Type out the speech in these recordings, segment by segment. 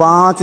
5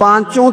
5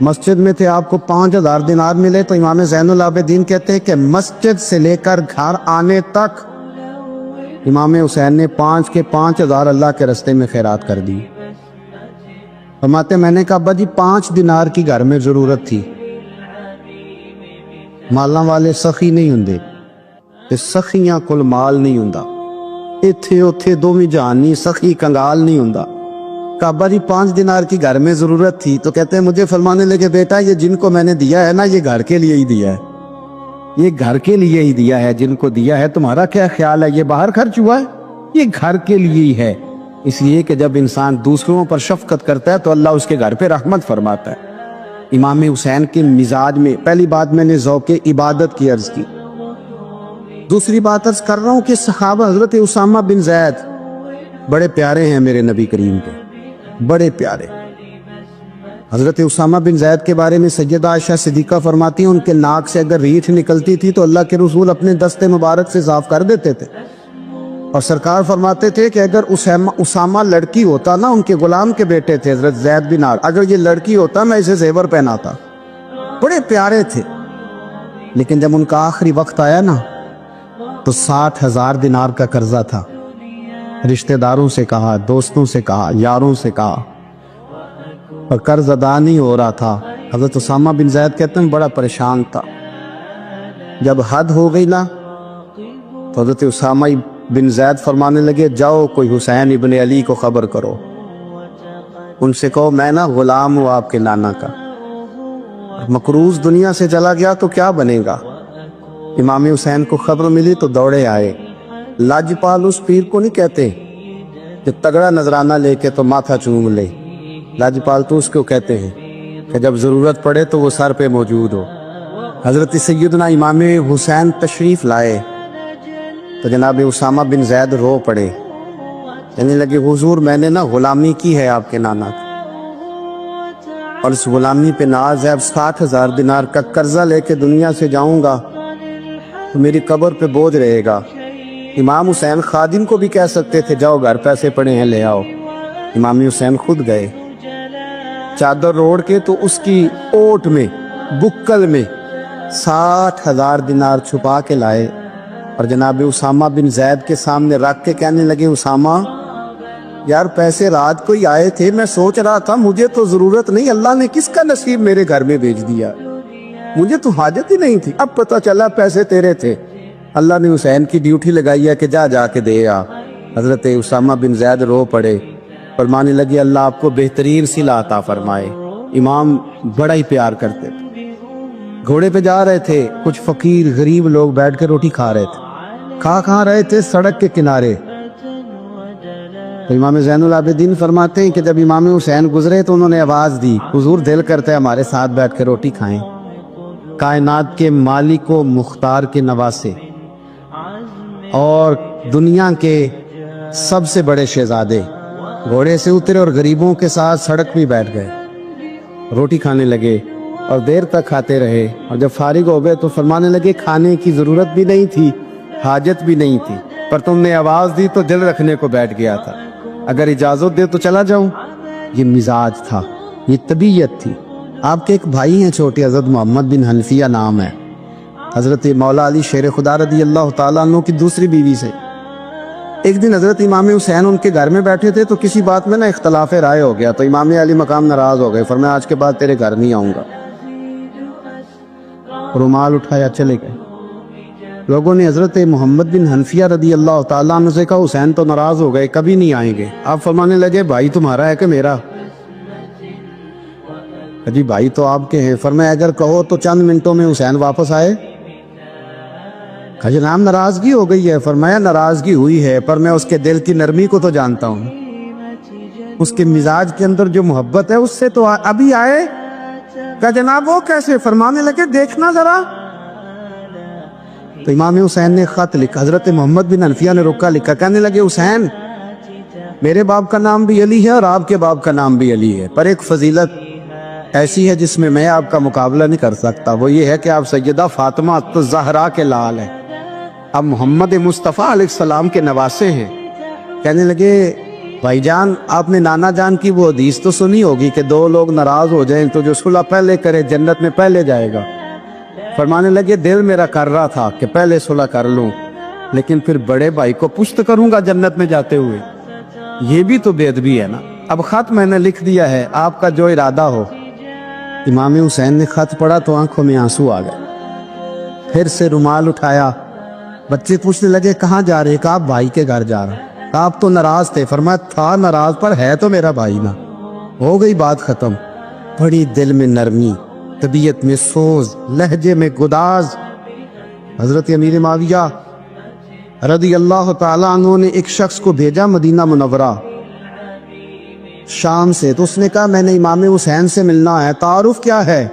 مسجد میں تھے، آپ کو 5000 دینار ملے تو امام زین العابدین کہتے ہیں کہ مسجد سے لے کر گھر آنے تک امام حسین نے 5 کے 5000 اللہ کے راستے میں خیرات کر دی۔ فرماتے میں نے کہا ابا جی 5 دینار کی گھر میں ضرورت تھی، مالاں والے سخی نہیں ہوندے تے سخیاں کل مال نہیں ہوندا، ایتھے اوتھے دوویں جہان نہیں، سخی کنگال نہیں ہوندا۔ کہا ابا جی 5 دینار کی گھر میں ضرورت تھی، تو کہتے ہیں مجھے فرمانے لگے بیٹا یہ جن کو میں نے دیا ہے نا یہ گھر کے لیے ہی دیا ہے، یہ گھر کے لیے ہی دیا ہے، جن کو دیا ہے تمہارا کیا خیال ہے یہ باہر خرچ ہوا ہے؟ یہ گھر کے لیے ہی ہے، اس لیے کہ جب انسان دوسروں پر شفقت کرتا ہے تو اللہ اس کے گھر پہ رحمت فرماتا ہے۔ امام حسین کے مزاج میں پہلی بات میں نے ذوق عبادت کی عرض کی، دوسری بات عرض کر رہا ہوں کہ صحابہ حضرت اسامہ بن زید بڑے پیارے ہیں میرے نبی کریم کے، بڑے پیارے۔ حضرت اسامہ بن زید کے بارے میں سیدہ عائشہ صدیقہ فرماتی ہیں ان کے ناک سے اگر ریٹھ نکلتی تھی تو اللہ کے رسول اپنے دست مبارک سے صاف کر دیتے تھے، اور سرکار فرماتے تھے کہ اگر اسامہ لڑکی ہوتا نا، ان کے غلام کے بیٹے تھے حضرت زید بن عار، اگر یہ لڑکی ہوتا میں اسے زیور پہناتا۔ بڑے پیارے تھے، لیکن جب ان کا آخری وقت آیا نا تو 60,000 دینار کا قرضہ تھا، رشتہ داروں سے کہا، دوستوں سے کہا، یاروں سے کہا، اور قرض ادا نہیں ہو رہا تھا۔ حضرت اسامہ بن زید کہتے ہیں بڑا پریشان تھا۔ جب حد ہو گئی نا تو حضرت اسامہ بن زید فرمانے لگے جاؤ کوئی حسین ابن علی کو خبر کرو، ان سے کہو میں نا غلام ہوں آپ کے نانا کا، مقروض دنیا سے چلا گیا تو کیا بنے گا۔ امام حسین کو خبر ملی تو دوڑے آئے۔ لاجپال اس پیر کو نہیں کہتے جو تگڑا نذرانہ لے کے تو ماتھا چوم لے، لاجپال تو اس کو کہتے ہیں کہ جب ضرورت پڑے تو وہ سر پہ موجود ہو۔ حضرت سیدنا امام حسین تشریف لائے تو جناب اسامہ بن زید رو پڑے، کہنے لگے حضور میں نے نا غلامی کی ہے آپ کے نانا کی، اور اس غلامی پہ ناز ہے، اب 60,000 دینار کا قرضہ لے کے دنیا سے جاؤں گا تو میری قبر پہ بوجھ رہے گا۔ امام حسین خادم کو بھی کہہ سکتے تھے جاؤ گھر پیسے پڑے ہیں لے آؤ، امام حسین خود گئے، چادر روڑ کے تو اس کی اوٹ میں بکل میں 60,000 دینار چھپا کے لائے، اور جناب اسامہ بن زید کے سامنے رکھ کے کہنے لگے اسامہ یار پیسے رات کو ہی آئے تھے، میں سوچ رہا تھا مجھے تو ضرورت نہیں، اللہ نے کس کا نصیب میرے گھر میں بھیج دیا، مجھے تو حاجت ہی نہیں تھی، اب پتہ چلا پیسے تیرے تھے، اللہ نے حسین کی ڈیوٹی لگائی ہے کہ جا کے دے آ۔ حضرت اسامہ بن زید رو پڑے، فرمانے لگے اللہ آپ کو بہترین صلہ عطا فرمائے۔ امام بڑا ہی پیار کرتے تھے، گھوڑے پہ جا رہے تھے، کچھ فقیر غریب لوگ بیٹھ کے روٹی کھا رہے تھے، کھا رہے تھے سڑک کے کنارے، تو امام زین العابدین فرماتے ہیں کہ جب امام حسین گزرے تو انہوں نے آواز دی حضور دل کرتا ہے ہمارے ساتھ بیٹھ کے روٹی کھائیں۔ کائنات کے مالک و مختار کے نواسے اور دنیا کے سب سے بڑے شہزادے گھوڑے سے اترے اور غریبوں کے ساتھ سڑک پہ بیٹھ گئے، روٹی کھانے لگے اور دیر تک کھاتے رہے، اور جب فارغ ہو گئے تو فرمانے لگے کھانے کی ضرورت بھی نہیں تھی، حاجت بھی نہیں تھی، پر تم نے آواز دی تو دل رکھنے کو بیٹھ گیا تھا، اگر اجازت دے تو چلا جاؤں۔ یہ مزاج تھا، یہ طبیعت تھی۔ آپ کے ایک بھائی ہیں چھوٹے حضرت محمد بن حنفیہ نام ہے، حضرت مولا علی شیر خدا رضی اللہ تعالیٰ عنہ کی دوسری بیوی سے۔ ایک دن حضرت امام حسین ان کے گھر میں بیٹھے تھے تو کسی بات میں نا اختلاف رائے ہو گیا، تو امام علی مقام ناراض ہو گئے، فرمایا آج کے بعد تیرے گھر نہیں آؤں گا، رومال اٹھایا چلے گئے۔ لوگوں نے حضرت محمد بن حنفیہ رضی اللہ تعالیٰ عنہ سے کہا حسین تو ناراض ہو گئے کبھی نہیں آئیں گے۔ آپ فرمانے لگے بھائی تمہارا ہے کہ میرا؟ جی بھائی تو آپ کے ہیں۔ فرمایا اگر کہو تو چند منٹوں میں حسین واپس آئے؟ کہا جناب ناراضگی ہو گئی ہے۔ فرمایا ناراضگی ہوئی ہے پر میں اس کے دل کی نرمی کو تو جانتا ہوں، اس کے مزاج کے اندر جو محبت ہے اس سے تو ابھی آئے۔ کہا جناب وہ کیسے؟ فرمانے لگے دیکھنا ذرا۔ تو امام حسین نے خط لکھا، حضرت محمد بن حنفیہ نے رکا لکھا، کہنے لگے حسین میرے باپ کا نام بھی علی ہے اور آپ کے باپ کا نام بھی علی ہے، پر ایک فضیلت ایسی ہے جس میں میں آپ کا مقابلہ نہیں کر سکتا، وہ یہ ہے کہ آپ سیدہ فاطمہ الزہرا کے لال ہیں، آپ محمد مصطفیٰ علیہ السلام کے نواسے ہیں۔ کہنے لگے بھائی جان آپ نے نانا جان کی وہ حدیث تو سنی ہوگی کہ دو لوگ ناراض ہو جائیں تو جو صلح پہلے کرے جنت میں پہلے جائے گا۔ فرمانے لگے دل میرا کر رہا تھا کہ پہلے صلح کر لوں، لیکن پھر بڑے بھائی کو پشت کروں گا جنت میں جاتے ہوئے، یہ بھی تو بے ادبی ہے نا۔ اب خط میں نے لکھ دیا ہے، آپ کا جو ارادہ ہو۔ امام حسین نے خط پڑھا تو آنکھوں میں آنسو آ گئے، پھر سے رومال اٹھایا۔ بچے پوچھنے لگے کہاں جا رہے؟ کہا بھائی کے گھر جا رہا۔ آپ تو ناراض تھے؟ فرمایا تھا ناراض، پر ہے تو میرا بھائی نا۔ ہو گئی بات ختم۔ بڑی دل میں نرمی، طبیعت میں سوز، لہجے میں گداز۔ حضرت امیر معاویہ رضی اللہ تعالیٰ عنہ نے ایک شخص کو بھیجا مدینہ منورہ شام سے، تو اس نے کہا میں نے امام حسین سے ملنا ہے، تعارف کیا ہے؟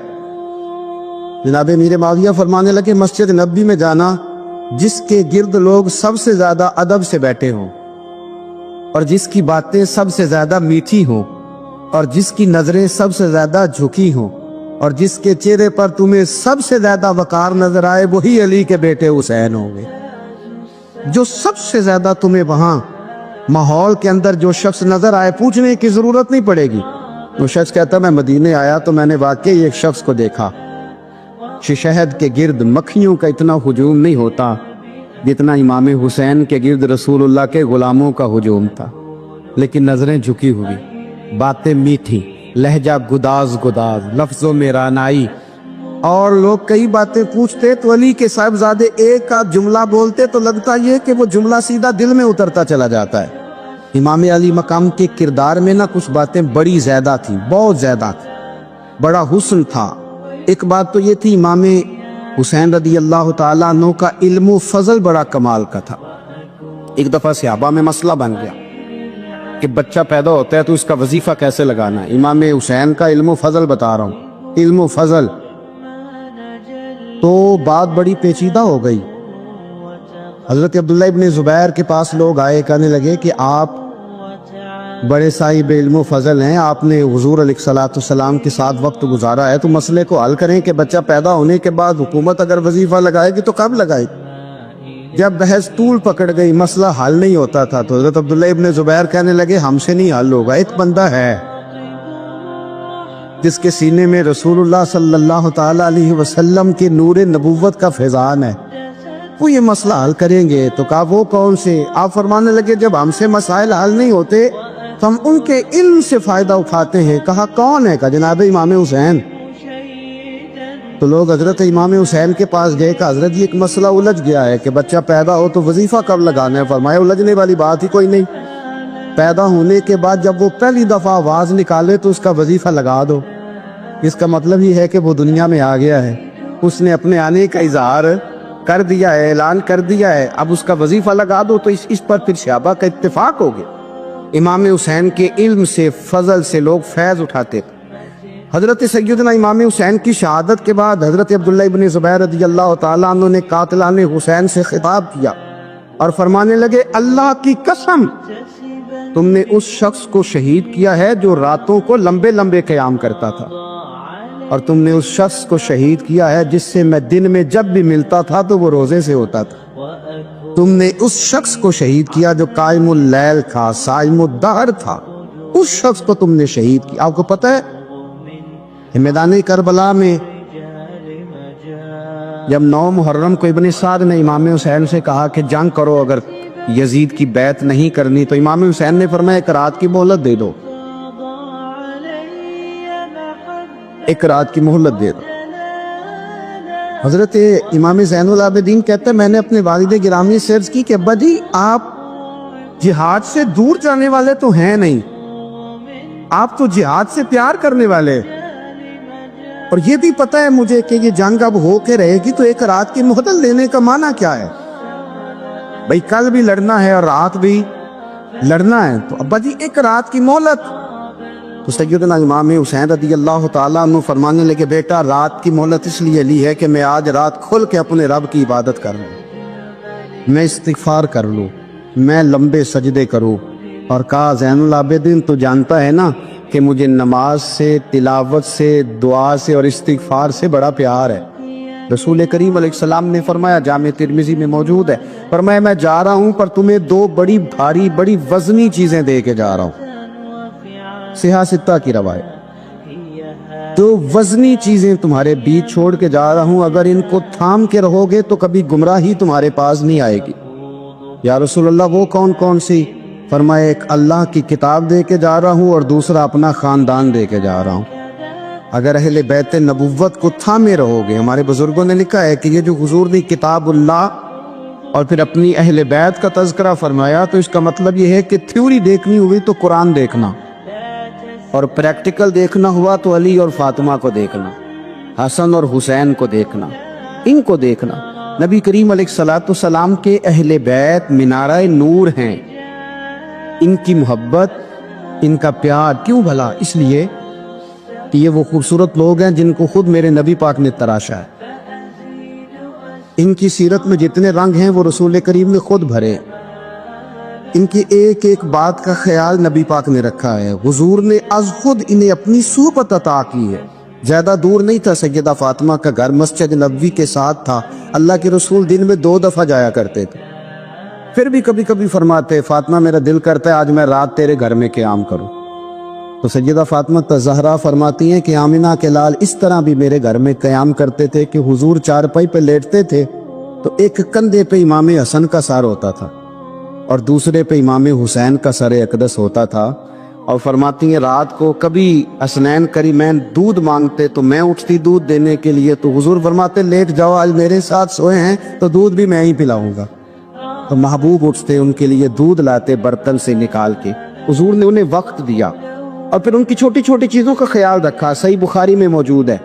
جناب امیر معاویہ فرمانے لگے مسجد نبوی میں جانا جس کے گرد لوگ سب سے زیادہ ادب سے بیٹھے ہوں، اور جس کی باتیں سب سے زیادہ میٹھی ہوں، اور جس کی نظریں سب سے زیادہ جھکی ہوں، اور جس کے چہرے پر تمہیں سب سے زیادہ وقار نظر آئے، وہی علی کے بیٹے حسین ہوں گے۔ جو سب سے زیادہ تمہیں وہاں ماحول کے اندر جو شخص نظر آئے، پوچھنے کی ضرورت نہیں پڑے گی۔ وہ شخص کہتا میں مدینے آیا تو میں نے واقعی ایک شخص کو دیکھا، شہد کے گرد مکھیوں کا اتنا ہجوم نہیں ہوتا جتنا امام حسین کے گرد رسول اللہ کے غلاموں کا ہجوم تھا، لیکن نظریں جھکی ہوئی، باتیں میٹھی، لہجہ گداز گداز، لفظوں میں رانائی، اور لوگ کئی باتیں پوچھتے تو علی کے صاحبزادے ایک آدھ جملہ بولتے تو لگتا یہ کہ وہ جملہ سیدھا دل میں اترتا چلا جاتا ہے۔ امام علی مقام کے کردار میں نہ کچھ باتیں بڑی زیادہ تھیں، بہت زیادہ تھیں، بڑا حسن تھا۔ ایک بات تو یہ تھی امام حسین رضی اللہ تعالیٰ عنہ کا علم و فضل بڑا کمال کا تھا۔ ایک دفعہ صحابہ میں مسئلہ بن گیا کہ بچہ پیدا ہوتا ہے تو اس کا وظیفہ کیسے لگانا ہے۔ امام حسین کا علم و فضل بتا رہا ہوں، علم و فضل، تو بات بڑی پیچیدہ ہو گئی۔ حضرت عبداللہ ابن زبیر کے پاس لوگ آئے، کہنے لگے کہ آپ بڑے صاحب علم و فضل ہیں، آپ نے حضور علیہ السلام کے ساتھ وقت گزارا ہے، تو مسئلے کو حل کریں کہ بچہ پیدا ہونے کے بعد حکومت اگر وظیفہ لگائے گی تو کب لگائے گی؟ جب بحث طول پکڑ گئی، مسئلہ حل نہیں ہوتا تھا، تو حضرت عبداللہ ابن زبیر کہنے لگے ہم سے نہیں حل ہوگا، ایک بندہ ہے جس کے سینے میں رسول اللہ صلی اللہ تعالیٰ علیہ وسلم کے نور نبوت کا فیضان ہے، وہ یہ مسئلہ حل کریں گے۔ تو کہا وہ کون سے؟ آپ فرمانے لگے جب ہم سے مسائل حل نہیں ہوتے تو ہم ان کے علم سے فائدہ اٹھاتے ہیں۔ کہا کون ہے؟ کہا جناب امام حسین۔ تو لوگ حضرت امام حسین کے پاس گئے کہ حضرت یہ ایک مسئلہ الجھ گیا ہے کہ بچہ پیدا ہو تو وظیفہ کب لگانا ہے؟ فرمایا الجھنے والی بات ہی کوئی نہیں، پیدا ہونے کے بعد جب وہ پہلی دفعہ آواز نکالے تو اس کا وظیفہ لگا دو۔ اس کا مطلب یہ ہے کہ وہ دنیا میں آ گیا ہے، اس نے اپنے آنے کا اظہار کر دیا ہے، اعلان کر دیا ہے، اب اس کا وظیفہ لگا دو۔ تو اس پر پھر صحابہ کا اتفاق ہو گیا۔ امام حسین کے علم سے، فضل سے لوگ فیض اٹھاتے تھے۔ حضرت سیدنا امام حسین کی شہادت کے بعد حضرت عبداللہ ابن زبیر رضی اللہ تعالیٰ عنہ نے قاتلان حسین سے خطاب کیا اور فرمانے لگے اللہ کی قسم تم نے اس شخص کو شہید کیا ہے جو راتوں کو لمبے لمبے قیام کرتا تھا، اور تم نے اس شخص کو شہید کیا ہے جس سے میں دن میں جب بھی ملتا تھا تو وہ روزے سے ہوتا تھا۔ تم نے اس شخص کو شہید کیا جو قائم اللیل تھا، صائم الدہر تھا، اس شخص کو تم نے شہید کیا۔ آپ کو پتہ ہے میدان کربلا میں جب 9 محرم کو ابن سعد نے امام حسین سے کہا کہ جنگ کرو، اگر یزید کی بیعت نہیں کرنی، تو امام حسین نے فرمایا ایک رات کی مہلت دے دو، ایک رات کی مہلت دے دو۔ حضرت امام زین العابدین کہتے ہیں میں نے اپنے والد گرامی سے عرض کی کہ ابا جی آپ جہاد سے دور جانے والے تو ہیں نہیں، آپ تو جہاد سے پیار کرنے والے، اور یہ بھی پتہ ہے مجھے کہ یہ جنگ اب ہو کے رہے گی، تو ایک رات کی مہلت لینے کا معنی کیا ہے؟ بھئی کل بھی لڑنا ہے اور رات بھی لڑنا ہے، تو ابا جی ایک رات کی مہلت۔ تو سیدنا امام حسین رضی اللہ تعالیٰ عنہ فرمانے لگے بیٹا رات کی مہلت اس لیے لی ہے کہ میں آج رات کھل کے اپنے رب کی عبادت کر لوں، میں استغفار کر لوں، میں لمبے سجدے کروں۔ اور کہا زین العابدین تو جانتا ہے نا کہ مجھے نماز سے، تلاوت سے، دعا سے اور استغفار سے بڑا پیار ہے، رسول کریم علیہ السلام نے فرمایا، جامع ترمذی میں موجود ہے، فرمایا میں جا رہا ہوں پر تمہیں دو بڑی بھاری بڑی وزنی چیزیں دے کے جا رہا ہوں، صحیح ستہ کی روایت، دو وزنی چیزیں تمہارے بیچ چھوڑ کے جا رہا ہوں، اگر ان کو تھام کے رہو گے تو کبھی گمراہی تمہارے پاس نہیں آئے گی۔ یا رسول اللہ وہ کون کون سی؟ فرمایا ایک اللہ کی کتاب دے کے جا رہا ہوں اور دوسرا اپنا خاندان دے کے جا رہا ہوں۔ اگر اہل بیت نبوت کو تھامے رہو گے، ہمارے بزرگوں نے لکھا ہے کہ یہ جو حضور نے کتاب اللہ اور پھر اپنی اہل بیت کا تذکرہ فرمایا، تو اس کا مطلب یہ ہے کہ تھیوری دیکھنی ہوئی تو قرآن دیکھنا، اور پریکٹیکل دیکھنا ہوا تو علی اور فاطمہ کو دیکھنا، حسن اور حسین کو دیکھنا، ان کو دیکھنا۔ نبی کریم علیہ الصلوۃ والسلام کے اہل بیت مینارہ نور ہیں، ان کی محبت، ان کا پیار کیوں بھلا؟ اس لیے کہ یہ وہ خوبصورت لوگ ہیں جن کو خود میرے نبی پاک نے تراشا ہے۔ ان کی سیرت میں جتنے رنگ ہیں وہ رسول کریم نے خود بھرے، ان کی ایک ایک بات کا خیال نبی پاک نے رکھا ہے، حضور نے از خود انہیں اپنی صحبت عطا کی ہے۔ زیادہ دور نہیں تھا سیدہ فاطمہ کا گھر، مسجد نبوی کے ساتھ تھا، اللہ کے رسول دن میں 2 دفعہ جایا کرتے تھے، پھر بھی کبھی کبھی فرماتے فاطمہ میرا دل کرتا ہے آج میں رات تیرے گھر میں قیام کروں، تو سیدہ فاطمہ زہرا فرماتی ہیں کہ آمنہ کے لال اس طرح بھی میرے گھر میں قیام کرتے تھے کہ حضور چارپائی پہ لیٹتے تھے تو ایک کندھے پہ امام حسن کا سر ہوتا تھا اور دوسرے پہ امام حسین کا سر اقدس ہوتا تھا، اور فرماتی ہیں رات کو کبھی حسنین کریمین دودھ مانگتے تو میں اٹھتی دودھ دینے کے لیے، تو حضور فرماتے لیٹ جاؤ آج میرے ساتھ سوئے ہیں تو دودھ بھی میں ہی پلاؤں گا، تو محبوب اٹھتے ان کے لیے دودھ لاتے برتن سے نکال کے، حضور نے انہیں وقت دیا اور پھر ان کی چھوٹی چھوٹی چیزوں کا خیال رکھا۔ صحیح بخاری میں موجود ہے،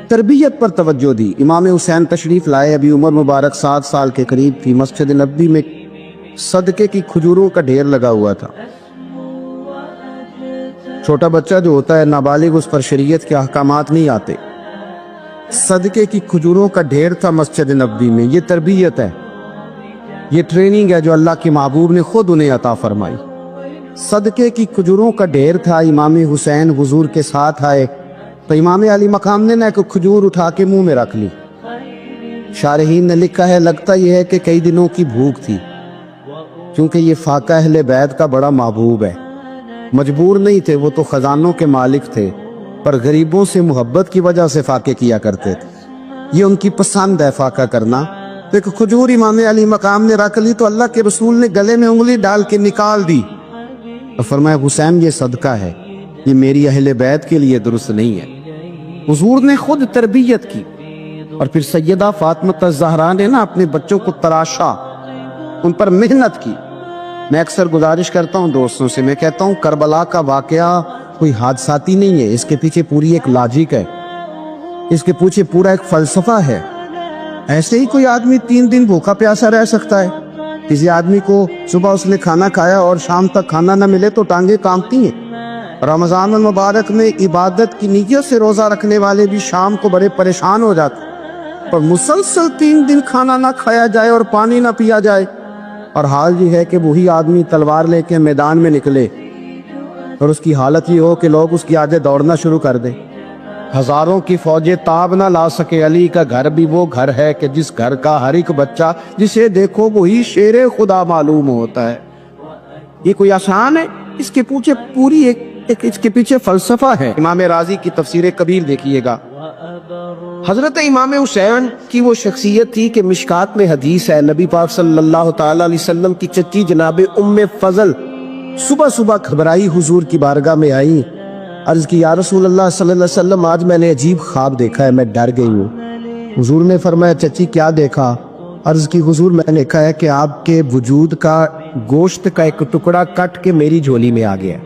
تربیت پر توجہ دی۔ امام حسین تشریف لائے، ابھی عمر مبارک 7 سال کے قریب تھی، مسجد نبوی میں صدقے کی کھجوروں کا ڈھیر لگا ہوا تھا۔ چھوٹا بچہ جو ہوتا ہے نابالغ، اس پر شریعت کے احکامات نہیں آتے، صدقے کی کھجوروں کا ڈھیر تھا مسجد نبوی میں۔ یہ تربیت ہے، یہ ٹریننگ ہے جو اللہ کے محبوب نے خود انہیں عطا فرمائی۔ صدقے کی کھجوروں کا ڈھیر تھا، امام حسین حضور کے ساتھ آئے تو امام علی مقام نے نہ ایک کھجور اٹھا کے منہ میں رکھ لی۔ شارحین نے لکھا ہے لگتا یہ ہے کہ کئی دنوں کی بھوک تھی، کیونکہ یہ فاقہ اہل بیت کا بڑا محبوب ہے، مجبور نہیں تھے، وہ تو خزانوں کے مالک تھے، پر غریبوں سے محبت کی وجہ سے فاقے کیا کرتے تھے، یہ ان کی پسند ہے فاقہ کرنا۔ تو ایک کھجور امام علی مقام نے رکھ لی تو اللہ کے رسول نے گلے میں انگلی ڈال کے نکال دی اور فرمایا حسین یہ صدقہ ہے، یہ میری اہل بیت کے لیے درست نہیں ہے۔ حضور نے خود تربیت کی، اور پھر سیدہ فاطمہ الزہرا نے نا اپنے بچوں کو تراشا، ان پر محنت کی۔ میں اکثر گزارش کرتا ہوں دوستوں سے، میں کہتا ہوں کربلا کا واقعہ کوئی حادثاتی نہیں ہے، اس کے پیچھے پوری ایک لاجک ہے، اس کے پیچھے پورا ایک فلسفہ ہے۔ ایسے ہی کوئی آدمی 3 دن بھوکا پیاسا رہ سکتا ہے؟ کسی آدمی کو صبح اس نے کھانا کھایا اور شام تک کھانا نہ ملے تو ٹانگیں کانپتی ہیں۔ رمضان المبارک میں عبادت کی نیت سے روزہ رکھنے والے بھی شام کو بڑے پریشان ہو جاتے ہیں، پر مسلسل 3 دن کھانا نہ کھایا جائے اور پانی نہ پیا جائے، اور حال یہ ہے کہ وہی آدمی تلوار لے کے میدان میں نکلے اور اس کی حالت یہ ہو کہ لوگ اس کی آگے دوڑنا شروع کر دیں، ہزاروں کی فوجیں تاب نہ لا سکے۔ علی کا گھر بھی وہ گھر ہے کہ جس گھر کا ہر ایک بچہ جسے دیکھو وہی شیر خدا معلوم ہوتا ہے۔ یہ کوئی آسان ہے؟ اس کے پیچھے پوری ایک اس کے پیچھے فلسفہ ہے۔ امام راضی کی تفسیر کبیر دیکھیے گا، حضرت امام حسین کی وہ شخصیت تھی کہ مشکات میں حدیث ہے، نبی پاک صلی اللہ تعالی علیہ وسلم کی چچی جناب ام فضل صبح صبح گھبرائی حضور کی بارگاہ میں آئی، عرض کی یا رسول اللہ صلی اللہ علیہ وسلم آج میں نے عجیب خواب دیکھا ہے، میں ڈر گئی ہوں۔ حضور نے فرمایا چچی کیا دیکھا؟ عرض کی حضور میں نے دیکھا ہے کہ آپ کے وجود کا گوشت کا ایک ٹکڑا کٹ کے میری جھولی میں آ گیا۔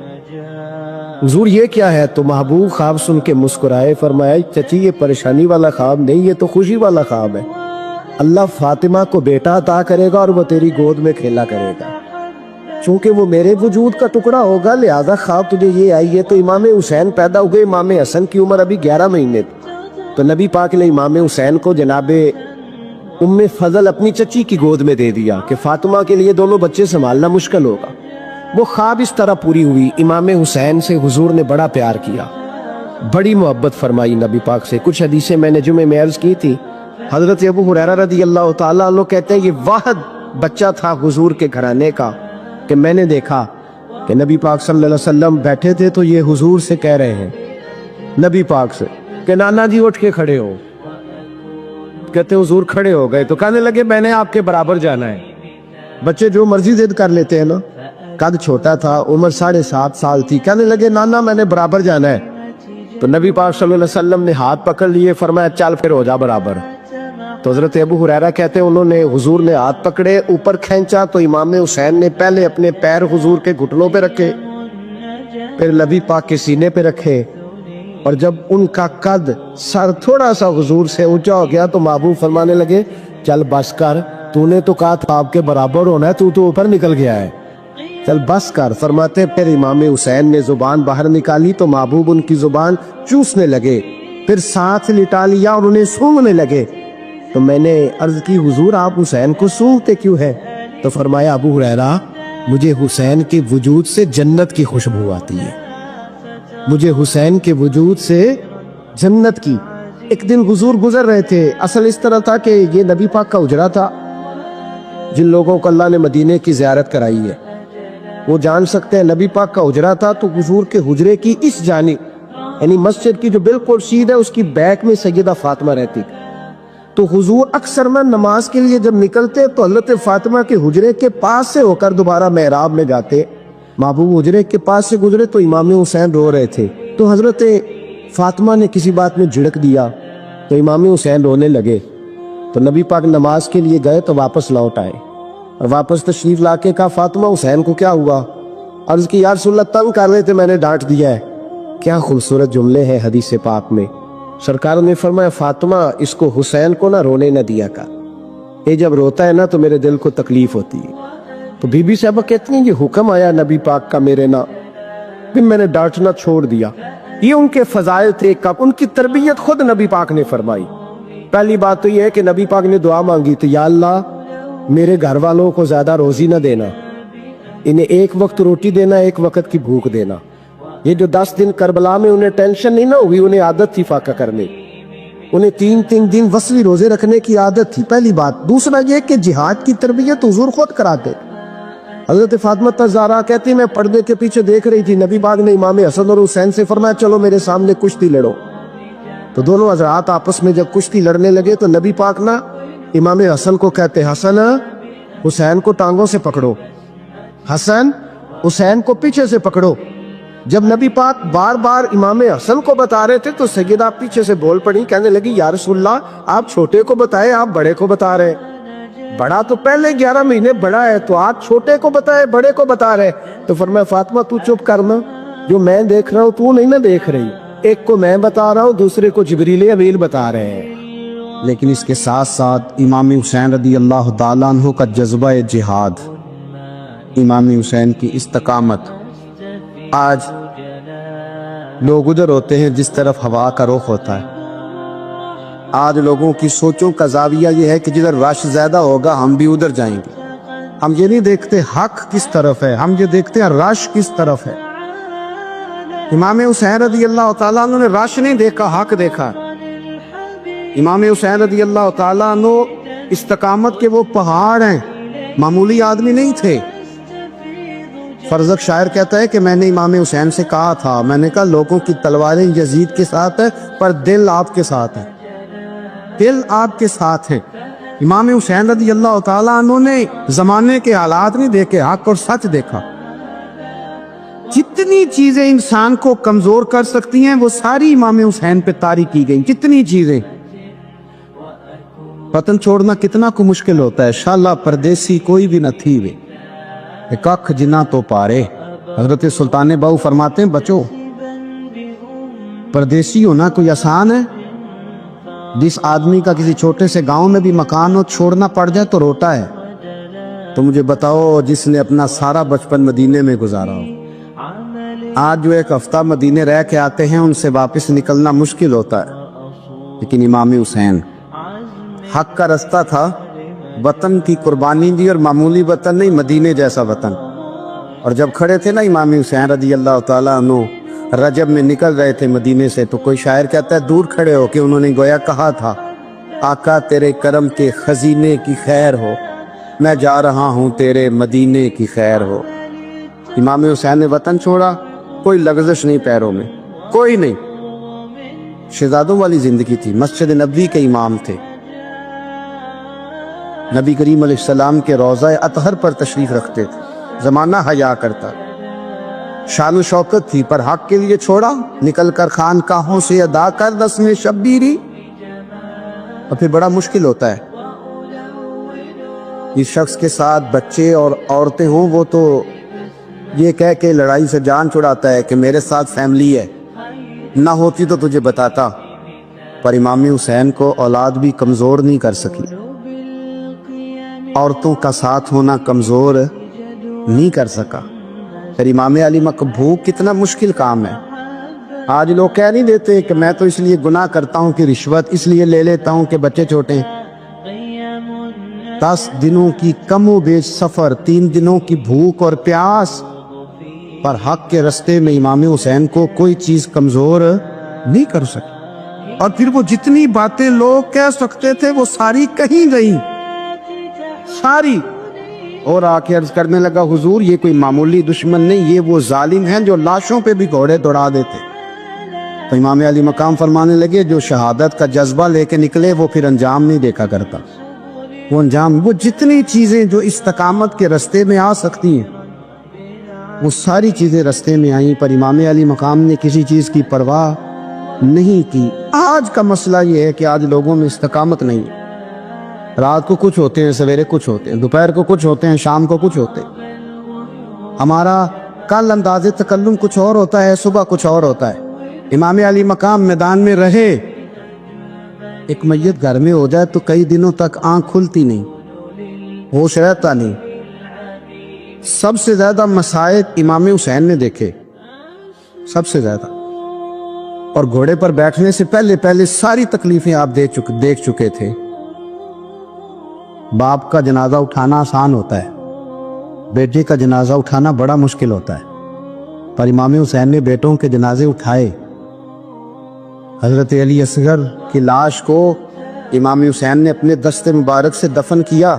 حضور یہ کیا ہے؟ تو محبوب خواب سن کے مسکرائے، فرمایا چچی یہ پریشانی والا خواب نہیں، یہ تو خوشی والا خواب ہے، اللہ فاطمہ کو بیٹا عطا کرے گا اور وہ تیری گود میں کھیلا کرے گا، چونکہ وہ میرے وجود کا ٹکڑا ہوگا لہذا خواب تجھے یہ آئی ہے۔ تو امام حسین پیدا ہوئے، امام حسن کی عمر ابھی 11 مہینے تھی، تو نبی پاک نے امام حسین کو جناب ام فضل اپنی چچی کی گود میں دے دیا کہ فاطمہ کے لیے دونوں بچے سنبھالنا مشکل ہوگا۔ وہ خواب اس طرح پوری ہوئی۔ امام حسین سے حضور نے بڑا پیار کیا، بڑی محبت فرمائی نبی پاک سے۔ کچھ حدیثیں میں نے جمعے میں عرض کی تھی، حضرت ابو ہریرہ رضی اللہ تعالیٰ عنہ کہتے ہیں یہ واحد بچہ تھا حضور کے گھرانے کا کہ میں نے دیکھا کہ نبی پاک صلی اللہ علیہ وسلم بیٹھے تھے تو یہ حضور سے کہہ رہے ہیں، نبی پاک سے کہ نانا جی اٹھ کے کھڑے ہو. کہتے حضور کھڑے ہو گئے تو کہنے لگے میں نے آپ کے برابر جانا ہے. بچے جو مرضی ضد کر لیتے ہیں نا. قد چھوٹا تھا، عمر 7.5 سال تھی. کہنے لگے نانا میں نے برابر جانا ہے. تو نبی پاک صلی اللہ علیہ وسلم نے ہاتھ پکڑ لیے، فرمایا چل پھر ہو جا برابر. تو حضرت ابو ہریرہ کہتے ہیں انہوں نے حضور نے ہاتھ پکڑے اوپر کھینچا تو امام حسین نے پہلے اپنے پیر حضور کے گھٹنوں پہ رکھے، پھر نبی پاک کے سینے پہ رکھے، اور جب ان کا قد سر تھوڑا سا حضور سے اونچا ہو گیا تو محبوب فرمانے لگے چل بس کر، تو نے تو کہا تھا آپ کے برابر ہونا ہے، تو اوپر نکل گیا ہے، چل بس کر. فرماتے پھر امام حسین نے زبان باہر نکالی تو محبوب ان کی زبان چوسنے لگے، پھر ساتھ لٹا لیا اور انہیں سونگنے لگے. تو میں نے عرض کی حضور آپ حسین کو سونگتے کیوں ہے؟ تو فرمایا ابو ہریرہ مجھے حسین کے وجود سے جنت کی خوشبو آتی ہے، مجھے حسین کے وجود سے جنت کی. ایک دن حضور گزر رہے تھے، اصل اس طرح تھا کہ یہ نبی پاک کا حجرہ تھا. جن لوگوں کو اللہ نے مدینے کی زیارت کرائی ہے وہ جان سکتے ہیں نبی پاک کا حجرہ تھا. تو حضور کے حجرے کی اس جانب یعنی مسجد کی جو بالکل سیدھ ہے اس کی بیک میں سیدہ فاطمہ رہتی. تو حضور اکثر میں نماز کے لیے جب نکلتے تو حضرت فاطمہ کے حجرے کے پاس سے ہو کر دوبارہ محراب میں جاتے. محبوب حجرے کے پاس سے گزرے تو امام حسین رو رہے تھے، تو حضرت فاطمہ نے کسی بات میں جھڑک دیا تو امام حسین رونے لگے. تو نبی پاک نماز کے لیے گئے تو واپس لوٹ آئے اور واپس تشریف لا کے کہا فاطمہ حسین کو کیا ہوا؟ عرض کی یا رسول اللہ تنگ کر رہے تھے میں نے ڈانٹ دیا ہے. کیا خوبصورت جملے ہیں حدیث پاک میں. سرکار نے فرمایا فاطمہ اس کو حسین کو نہ رونے نہ دیا کر، یہ جب روتا ہے نا تو میرے دل کو تکلیف ہوتی ہے. تو بی بی صاحبہ کہتی ہیں یہ حکم آیا نبی پاک کا میرے نا، پھر میں نے ڈانٹنا چھوڑ دیا. یہ ان کے فضائل تھے، ان کی تربیت خود نبی پاک نے فرمائی. پہلی بات تو یہ ہے کہ نبی پاک نے دعا مانگی تھی یا اللہ میرے گھر والوں کو زیادہ روزی نہ دینا، انہیں ایک وقت روٹی دینا، ایک وقت کی بھوک دینا. یہ جو 10 دن کربلا میں انہیں ٹینشن نہیں نہ ہوئی، انہیں عادت تھی فاقہ کرنے، انہیں 3 دن وصلی روزے رکھنے کی عادت تھی. پہلی بات. دوسرا یہ کہ جہاد کی تربیت حضور خود کراتے. حضرت فاطمہ الزہرا کہتی میں پردے کے پیچھے دیکھ رہی تھی، نبی پاک نے امام حسن اور حسین سے فرمایا چلو میرے سامنے کشتی لڑو. تو دونوں حضرات آپس میں جب کشتی لڑنے لگے تو نبی پاک نا امام حسن کو کہتے حسن حسین کو ٹانگوں سے پکڑو، حسن حسین کو پیچھے سے پکڑو. جب نبی پاک بار بار امام حسن کو بتا رہے تھے تو سیدہ پیچھے سے بول پڑی، کہنے لگی یا رسول اللہ آپ چھوٹے کو بتائے آپ بڑے کو بتا رہے. بڑا تو پہلے 11 مہینے بڑا ہے تو آپ چھوٹے کو بتائے بڑے کو بتا رہے. تو فرمایا فاطمہ تو چپ کرنا، جو میں دیکھ رہا ہوں تو نہیں نہ دیکھ رہی، ایک کو میں بتا رہا ہوں دوسرے کو جبریل امین بتا رہے ہیں. لیکن اس کے ساتھ ساتھ امام حسین رضی اللہ تعالیٰ عنہ کا جذبہ جہاد، امام حسین کی استقامت. آج لوگ ادھر ہوتے ہیں جس طرف ہوا کا رخ ہوتا ہے. آج لوگوں کی سوچوں کا زاویہ یہ ہے کہ جدھر رش زیادہ ہوگا ہم بھی ادھر جائیں گے. ہم یہ نہیں دیکھتے حق کس طرف ہے، ہم یہ دیکھتے ہیں رش کس طرف ہے. امام حسین رضی اللہ تعالیٰ عنہ نے رش نہیں دیکھا، حق دیکھا. امام حسین رضی اللہ تعالیٰ عنہ استقامت کے وہ پہاڑ ہیں، معمولی آدمی نہیں تھے. فرزق شاعر کہتا ہے کہ میں نے امام حسین سے کہا تھا، میں نے کہا لوگوں کی تلواریں یزید کے ساتھ ہے پر دل آپ کے ساتھ ہے، دل آپ کے ساتھ ہے. امام حسین رضی اللہ تعالیٰ عنہ نے زمانے کے حالات نہیں دیکھے، حق اور سچ دیکھا. جتنی چیزیں انسان کو کمزور کر سکتی ہیں وہ ساری امام حسین پہ طاری کی گئی. جتنی چیزیں وطن چھوڑنا کتنا کو مشکل ہوتا ہے. شالا پردیسی کوئی بھی نہ تھی وے کخ جنا تو پارے. حضرت سلطان باؤ فرماتے ہیں بچو پردیسی ہونا کوئی آسان ہے؟ جس آدمی کا کسی چھوٹے سے گاؤں میں بھی مکان ہو چھوڑنا پڑ جائے تو روتا ہے. تو مجھے بتاؤ جس نے اپنا سارا بچپن مدینے میں گزارا ہو، آج جو ایک ہفتہ مدینے رہ کے آتے ہیں ان سے واپس نکلنا مشکل ہوتا ہے. لیکن امام حسین حق کا رستہ تھا، وطن کی قربانی دی، اور معمولی وطن نہیں مدینے جیسا وطن. اور جب کھڑے تھے نا امام حسین رضی اللہ تعالیٰ عنہ رجب میں نکل رہے تھے مدینے سے، تو کوئی شاعر کہتا ہے دور کھڑے ہو کہ انہوں نے گویا کہا تھا آقا تیرے کرم کے خزینے کی خیر ہو، میں جا رہا ہوں تیرے مدینے کی خیر ہو۔ امام حسین نے وطن چھوڑا، کوئی لغزش نہیں پیروں میں، کوئی نہیں۔ شہزادوں والی زندگی تھی، مسجد نبوی کے امام تھے، نبی کریم علیہ السلام کے روضہ اطہر پر تشریف رکھتے تھے، زمانہ حیا کرتا، شان و شوکت تھی، پر حق کے لیے چھوڑا، نکل کر خانقاہوں سے ادا کر رسم شبیری۔ اور پھر بڑا مشکل ہوتا ہے، اس شخص کے ساتھ بچے اور عورتیں ہوں، وہ تو یہ کہہ کے لڑائی سے جان چھڑاتا ہے کہ میرے ساتھ فیملی ہے، نہ ہوتی تو تجھے بتاتا۔ پر امام حسین کو اولاد بھی کمزور نہیں کر سکی، عورتوں کا ساتھ ہونا کمزور نہیں کر سکا۔ پھر امام علی مقبوق کتنا مشکل کام ہے۔ آج لوگ کہہ نہیں دیتے کہ میں تو اس لیے گناہ کرتا ہوں کہ رشوت اس لیے لے لیتا ہوں کہ بچے چھوٹے ہیں۔ 10 دنوں کی کم و بیش سفر، 3 دنوں کی بھوک اور پیاس، پر حق کے رستے میں امام حسین کو کوئی چیز کمزور نہیں کر سکی۔ اور پھر وہ جتنی باتیں لوگ کہہ سکتے تھے وہ ساری کہیں گئی، ساری۔ اور آ کے عرض کرنے لگا، حضور یہ کوئی معمولی دشمن نہیں، یہ وہ ظالم ہیں جو لاشوں پہ بھی گھوڑے دوڑا دیتے۔ تو امام علی مقام فرمانے لگے، جو شہادت کا جذبہ لے کے نکلے وہ پھر انجام نہیں دیکھا کرتا۔ وہ انجام، وہ جتنی چیزیں جو استقامت کے رستے میں آ سکتی ہیں وہ ساری چیزیں رستے میں آئیں، پر امام علی مقام نے کسی چیز کی پرواہ نہیں کی۔ آج کا مسئلہ یہ ہے کہ آج لوگوں میں استقامت نہیں ہے، رات کو کچھ ہوتے ہیں، سویرے کچھ ہوتے ہیں، دوپہر کو کچھ ہوتے ہیں، شام کو کچھ ہوتے ہیں۔ ہمارا کل انداز تکلم کچھ اور ہوتا ہے، صبح کچھ اور ہوتا ہے۔ امام علی مقام میدان میں رہے، ایک میت گھر میں ہو جائے تو کئی دنوں تک آنکھ کھلتی نہیں، ہوش رہتا نہیں۔ سب سے زیادہ مسائب امام حسین نے دیکھے، سب سے زیادہ، اور گھوڑے پر بیٹھنے سے پہلے ساری تکلیفیں آپ دیکھ چکے تھے۔ باپ کا جنازہ اٹھانا آسان ہوتا ہے، بیٹے کا جنازہ اٹھانا بڑا مشکل ہوتا ہے، پر امام حسین نے بیٹوں کے جنازے اٹھائے۔ حضرت علی اصغر کی لاش کو امام حسین نے اپنے دست مبارک سے دفن کیا،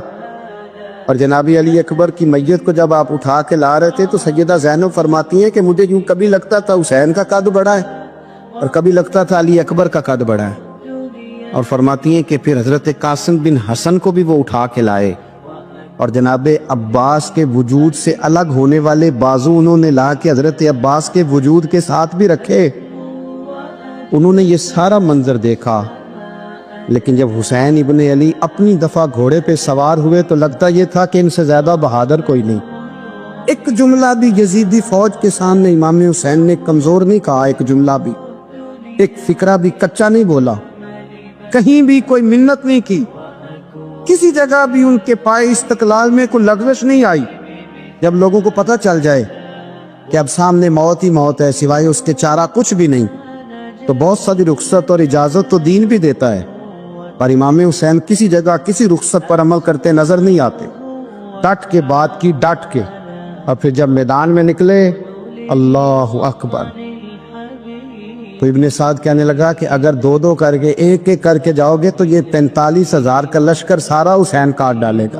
اور جناب علی اکبر کی میت کو جب آپ اٹھا کے لا رہے تھے تو سیدہ زینب فرماتی ہیں کہ مجھے یوں کبھی لگتا تھا حسین کا قد بڑا ہے اور کبھی لگتا تھا علی اکبر کا قد بڑا ہے، اور فرماتی ہیں کہ پھر حضرت قاسم بن حسن کو بھی وہ اٹھا کے لائے، اور جناب عباس کے وجود سے الگ ہونے والے بازو انہوں نے لا کے حضرت عباس کے وجود کے ساتھ بھی رکھے۔ انہوں نے یہ سارا منظر دیکھا، لیکن جب حسین ابن علی اپنی دفعہ گھوڑے پہ سوار ہوئے تو لگتا یہ تھا کہ ان سے زیادہ بہادر کوئی نہیں۔ ایک جملہ بھی یزیدی فوج کے سامنے امام حسین نے کمزور نہیں کہا، ایک جملہ بھی، ایک فکرہ بھی کچا نہیں بولا، کہیں بھی کوئی منت نہیں کی، کسی جگہ بھی ان کے پائے استقلال میں کوئی لغزش نہیں آئی۔ جب لوگوں کو پتہ چل جائے کہ اب سامنے موت ہی موت ہے، سوائے اس کے چارہ کچھ بھی نہیں، تو بہت ساری رخصت اور اجازت تو دین بھی دیتا ہے، پر امام حسین کسی جگہ کسی رخصت پر عمل کرتے نظر نہیں آتے، ڈٹ کے بات کی، ڈٹ کے۔ اور پھر جب میدان میں نکلے، اللہ اکبر، تو ابن سعد کہنے لگا کہ اگر 2 کر کے ایک کر کے جاؤ گے تو یہ 45,000 کا لشکر سارا حسین کاٹ ڈالے گا،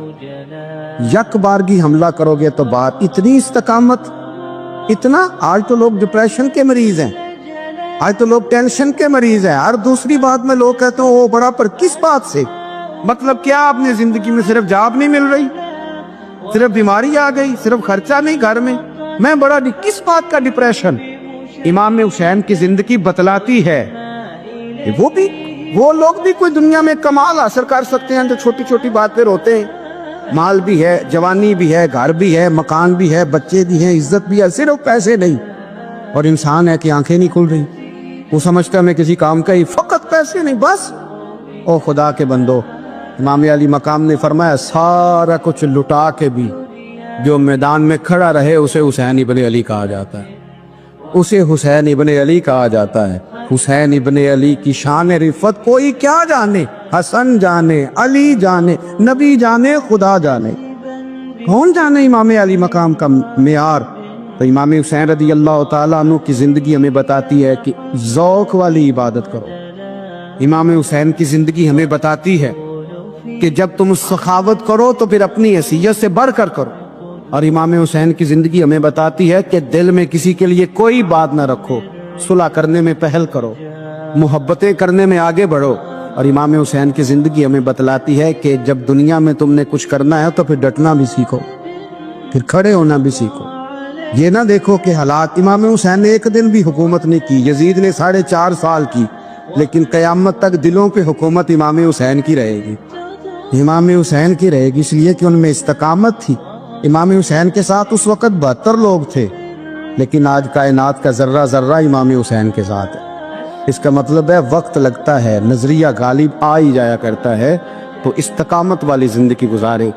یک بارگی حملہ کرو گے تو بات۔ اتنی استقامت، اتنا۔ آج تو لوگ ڈپریشن کے مریض ہیں، آج تو لوگ ٹینشن کے مریض ہیں، ہر دوسری بات میں لوگ کہتے ہیں وہ بڑا، پر کس بات سے؟ مطلب کیا آپ نے زندگی میں صرف جاب نہیں مل رہی، صرف بیماری آ گئی، صرف خرچہ نہیں گھر میں بڑا، کس بات کا ڈپریشن؟ امام حسین کی زندگی بتلاتی ہے وہ لوگ بھی کوئی دنیا میں کمال حاصل کر سکتے ہیں جو چھوٹی چھوٹی بات پہ روتے ہیں۔ مال بھی ہے، جوانی بھی ہے، گھر بھی ہے، مکان بھی ہے، بچے بھی ہیں، عزت بھی ہے، صرف پیسے نہیں۔ اور انسان ہے کہ آنکھیں نہیں کھل رہی، وہ سمجھتا میں کسی کام کا ہی، فقط پیسے نہیں بس۔ او خدا کے بندو، امام علی مقام نے فرمایا سارا کچھ لٹا کے بھی جو میدان میں کھڑا رہے اسے حسین ابن علی کہا جاتا ہے، اسے حسین ابن علی کہا جاتا ہے۔ حسین ابن علی کی شان رفت کوئی کیا جانے، حسن جانے، علی جانے، نبی جانے، خدا جانے، کون جانے امام علی مقام کا معیار۔ تو امام حسین رضی اللہ تعالیٰ عنہ کی زندگی ہمیں بتاتی ہے کہ ذوق والی عبادت کرو، امام حسین کی زندگی ہمیں بتاتی ہے کہ جب تم سخاوت کرو تو پھر اپنی حیثیت سے بڑھ کر کرو، اور امام حسین کی زندگی ہمیں بتاتی ہے کہ دل میں کسی کے لیے کوئی بات نہ رکھو، صلح کرنے میں پہل کرو، محبتیں کرنے میں آگے بڑھو۔ اور امام حسین کی زندگی ہمیں بتلاتی ہے کہ جب دنیا میں تم نے کچھ کرنا ہے تو پھر ڈٹنا بھی سیکھو، پھر کھڑے ہونا بھی سیکھو۔ یہ نہ دیکھو کہ حالات، امام حسین نے ایک دن بھی حکومت نہیں کی، یزید نے 4.5 سال کی، لیکن قیامت تک دلوں پہ حکومت امام حسین کی رہے گی، امام حسین کی رہے گی، اس لیے کہ ان میں استقامت تھی۔ امام حسین کے ساتھ اس وقت 72 لوگ تھے، لیکن آج کائنات کا ذرہ ذرہ امام حسین کے ساتھ ہے۔ اس کا مطلب ہے وقت لگتا ہے، نظریہ غالب آ ہی جایا کرتا ہے، تو استقامت والی زندگی گزارے۔